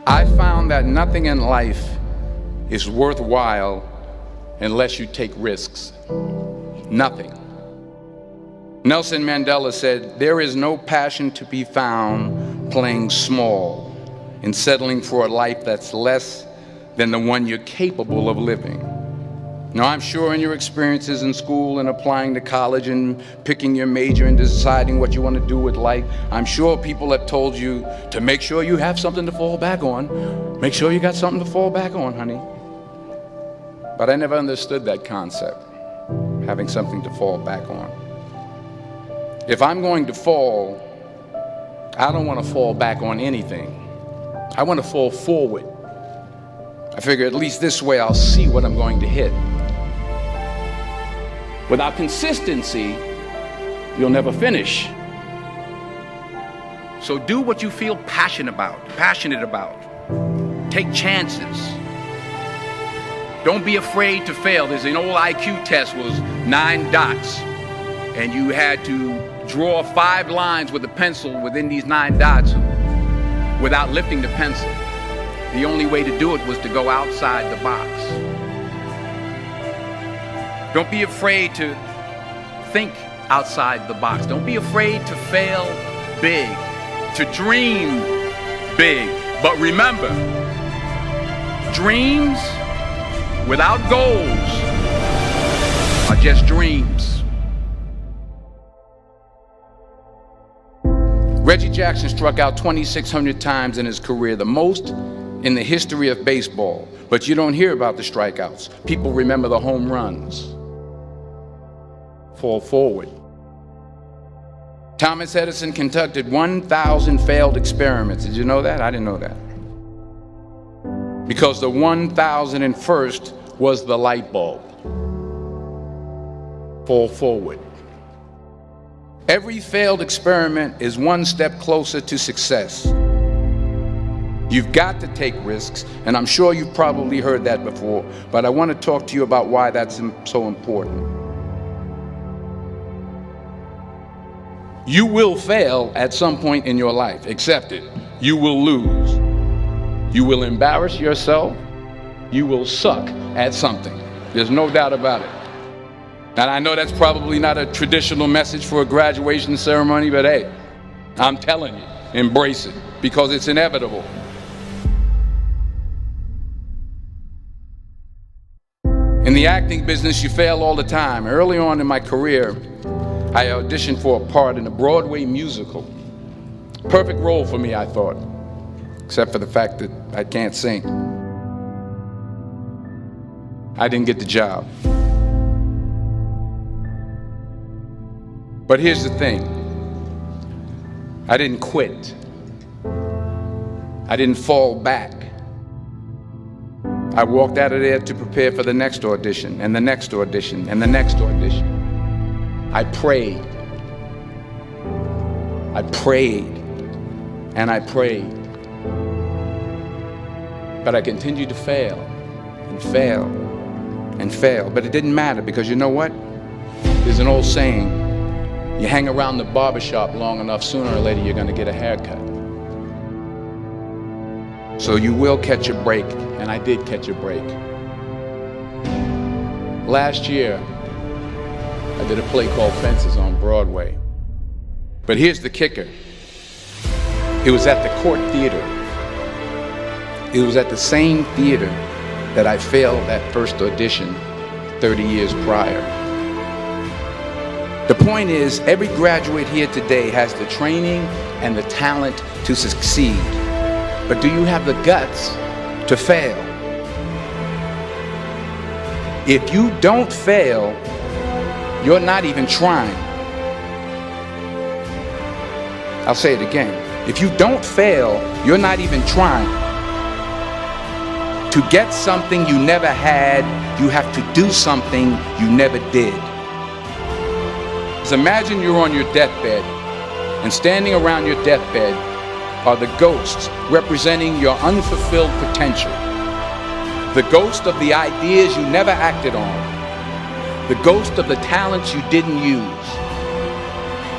I found that nothing in life is worthwhile unless you take risks. Nothing. Nelson Mandela said, "There is no passion to be found playing small and settling for a life that's less than the one you're capable of living." Now, I'm sure in your experiences in school and applying to college and picking your major and deciding what you want to do with life, I'm sure people have told you to make sure you have something to fall back on. Make sure you got something to fall back on, honey. But I never understood that concept, having something to fall back on. If I'm going to fall, I don't want to fall back on anything. I want to fall forward. I figure at least this way I'll see what I'm going to hit. Without consistency, you'll never finish. So do what you feel passionate about. Take chances. Don't be afraid to fail. There's an old IQ test, was 9 dots, and you had to draw 5 lines with a pencil within these 9 dots without lifting the pencil. The only way to do it was to go outside the box. Don't be afraid to think outside the box. Don't be afraid to fail big, to dream big. But remember, dreams without goals are just dreams. Reggie Jackson struck out 2,600 times in his career, the most in the history of baseball. But you don't hear about the strikeouts. People remember the home runs. Fall forward. Thomas Edison conducted 1,000 failed experiments. Did you know that? I didn't know that. Because the 1,001st was the light bulb. Fall forward. Every failed experiment is one step closer to success. You've got to take risks, and I'm sure you've probably heard that before, but I want to talk to you about why that's so important. You will fail at some point in your life. Accept it. You will lose. You will embarrass yourself. You will suck at something. There's no doubt about it. And I know that's probably not a traditional message for a graduation ceremony, but hey, I'm telling you, embrace it, because it's inevitable. In the acting business, you fail all the time. Early on in my career, I auditioned for a part in a Broadway musical. Perfect role for me, I thought, except for the fact that I can't sing. I didn't get the job. But here's the thing. I didn't quit. I didn't fall back. I walked out of there to prepare for the next audition, and the next audition, and the next audition. I prayed. I prayed. And I prayed. But I continued to fail and fail and fail. But it didn't matter, because you know what? There's an old saying, you hang around the barbershop long enough, sooner or later you're going to get a haircut. So you will catch a break, and I did catch a break. Last year, I did a play called Fences on Broadway. But here's the kicker. It was at the Court Theater. It was at the same theater that I failed that first audition 30 years prior. The point is, every graduate here today has the training and the talent to succeed. But do you have the guts to fail? If you don't fail, you're not even trying. I'll say it again. If you don't fail, you're not even trying. To get something you never had, you have to do something you never did. So imagine you're on your deathbed, and standing around your deathbed are the ghosts representing your unfulfilled potential. The ghost of the ideas you never acted on. The ghost of the talents you didn't use.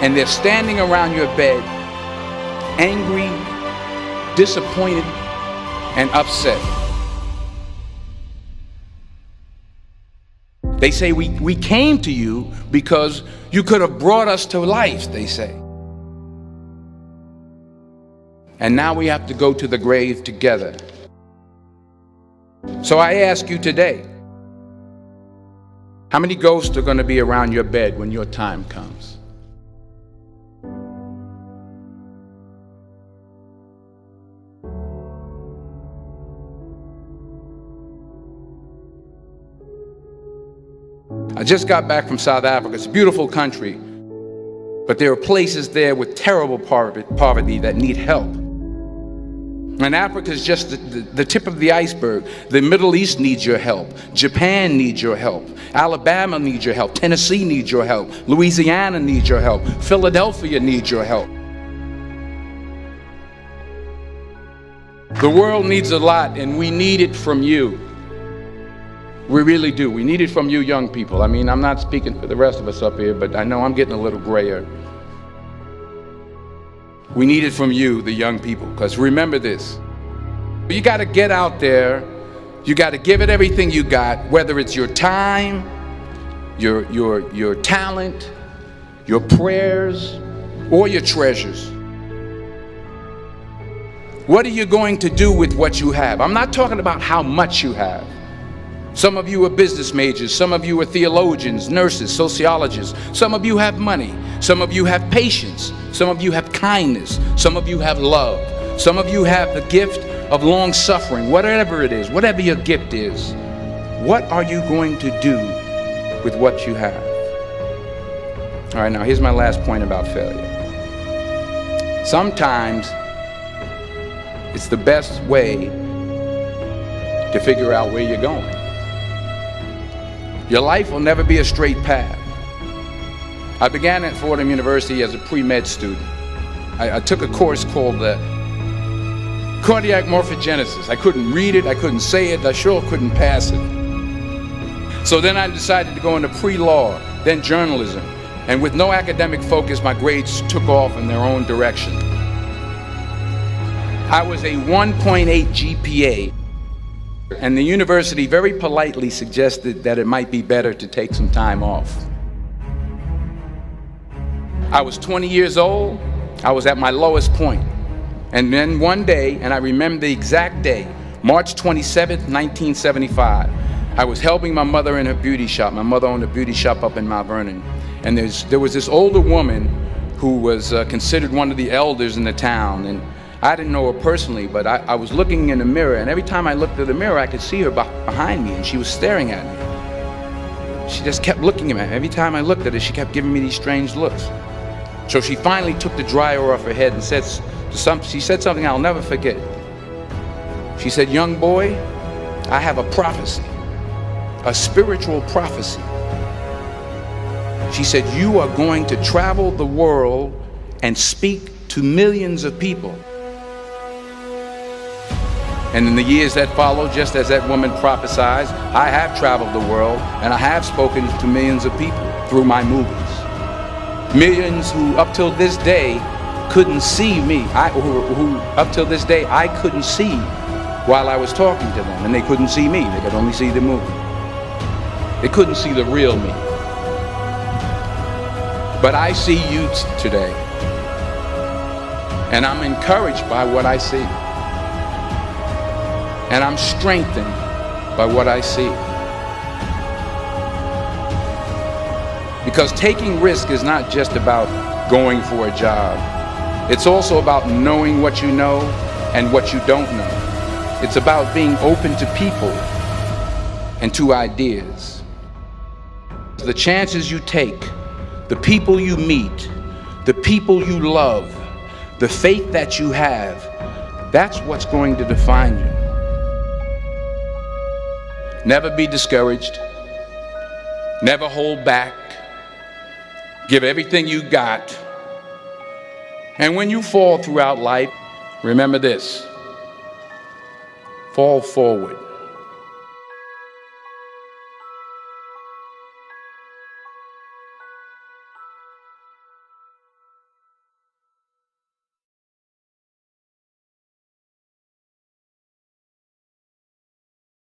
And they're standing around your bed, angry, disappointed, and upset. They say we came to you because you could have brought us to life, they say. And now we have to go to the grave together. So I ask you today, how many ghosts are going to be around your bed when your time comes? I just got back from South Africa. It's a beautiful country, but there are places there with terrible poverty that need help. And Africa is just the tip of the iceberg. The Middle East needs your help. Japan needs your help. Alabama needs your help. Tennessee needs your help. Louisiana needs your help. Philadelphia needs your help. The world needs a lot, and we need it from you. We really do. We need it from you young people. I mean, I'm not speaking for the rest of us up here, but I know I'm getting a little grayer. We need it from you, the young people, because remember this. You got to get out there. You got to give it everything you got, whether it's your time, your talent, your prayers, or your treasures. What are you going to do with what you have? I'm not talking about how much you have. Some of you are business majors, some of you are theologians, nurses, sociologists. Some of you have money, some of you have patience, some of you have kindness, some of you have love, some of you have the gift of long suffering. Whatever it is, whatever your gift is, what are you going to do with what you have? All right, now here's my last point about failure. Sometimes it's the best way to figure out where you're going. Your life will never be a straight path. I began at Fordham University as a pre-med student. I took a course called cardiac morphogenesis. I couldn't read it, I couldn't say it, I sure couldn't pass it. So then I decided to go into pre-law, then journalism. And with no academic focus, my grades took off in their own direction. I was a 1.8 GPA. And the university very politely suggested that it might be better to take some time off. I was 20 years old. I was at my lowest point. And then one day, and I remember the exact day, March 27th, 1975, I was helping my mother in her beauty shop. My mother owned a beauty shop up in Mount Vernon. And there was this older woman who was considered one of the elders in the town. And I didn't know her personally, but I was looking in the mirror, and every time I looked at the mirror, I could see her behind me, and she was staring at me. She just kept looking at me. Every time I looked at her, she kept giving me these strange looks. So she finally took the dryer off her head and she said something I'll never forget. She said, "Young boy, I have a prophecy, a spiritual prophecy." She said, "You are going to travel the world and speak to millions of people." And in the years that followed, just as that woman prophesied, I have traveled the world and I have spoken to millions of people through my movies. Millions who up till this day couldn't see me, who up till this day I couldn't see while I was talking to them, and they couldn't see me, they could only see the movie. They couldn't see the real me. But I see you today, and I'm encouraged by what I see. And I'm strengthened by what I see. Because taking risk is not just about going for a job. It's also about knowing what you know and what you don't know. It's about being open to people and to ideas. The chances you take, the people you meet, the people you love, the faith that you have, that's what's going to define you. Never be discouraged. Never hold back. Give everything you got. And when you fall throughout life, remember this: fall forward.